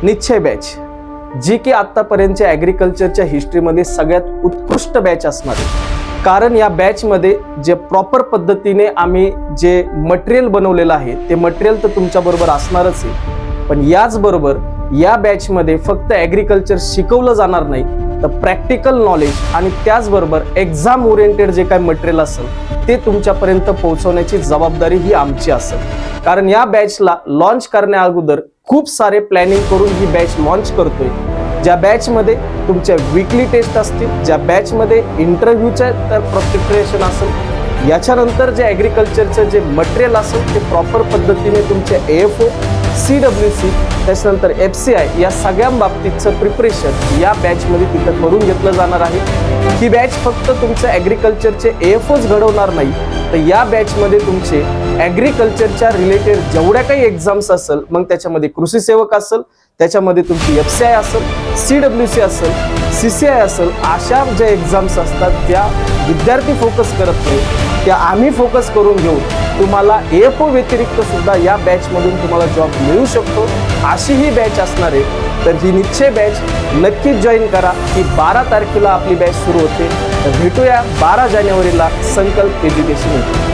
निश्चय बॅच, जी की आतापर्यंतच्या ॲग्रिकल्चरच्या हिस्ट्रीमध्ये सगळ्यात उत्कृष्ट बॅच असणार आहे. कारण या बॅचमध्ये जे प्रॉपर पद्धतीने आम्ही जे मटेरियल बनवलेलं आहे ते मटेरियल तर तुमच्याबरोबर असणारच आहे, पण याचबरोबर या बॅचमध्ये फक्त ॲग्रिकल्चर शिकवलं जाणार नाही, तर प्रॅक्टिकल नॉलेज आणि त्याचबरोबर एक्झाम ओरिएंटेड जे काय मटेरियल असेल ते तुमच्यापर्यंत पोहोचवण्याची जबाबदारी ही आमची असेल. कारण या बॅचला लॉन्च करण्या अगोदर खूप सारे प्लॅनिंग करून ही बॅच लॉन्च करतोय. ज्या बॅचमध्ये तुमच्या वीकली टेस्ट असतील, ज्या बॅचमध्ये इंटरव्ह्यूचं तर प्रिपरेशन असेल, याच्यानंतर जे ॲग्रिकल्चरचं जे मटेरियल असेल ते प्रॉपर पद्धतीने तुमचे AFO, CWC, त्याच्यानंतर FCI या सगळ्या बाबतीतचं प्रिपरेशन या बॅचमध्ये तिथं करून घेतलं जाणार आहे. ही बॅच फक्त तुमचं ॲग्रिकल्चरचे AFOच घडवणार नाही, तर या बॅचमध्ये तुमचे ॲग्रिकल्चरच्या रिलेटेड जेवढ्या काही एक्झाम्स असेल, मग त्याच्यामध्ये कृषी सेवक असेल, त्याच्यामध्ये तुमची FCI असेल, CWC असेल, CCI असेल, अशा ज्या एक्झाम्स असतात त्या विद्यार्थी फोकस करत नाही, त्या आम्ही फोकस करून घेऊन तुम्हाला AFO व्यतिरिक्त सुद्धा या बॅचमधून तुम्हाला जॉब मिळू शकतो, अशी ही बॅच असणार आहे. तर ही निश्चय बॅच नक्कीच जॉईन करा. ही 12 तारखेला आपली बॅच सुरू होते. तर भेटूया 12 जानेवारीला संकल्प एज्युकेशन.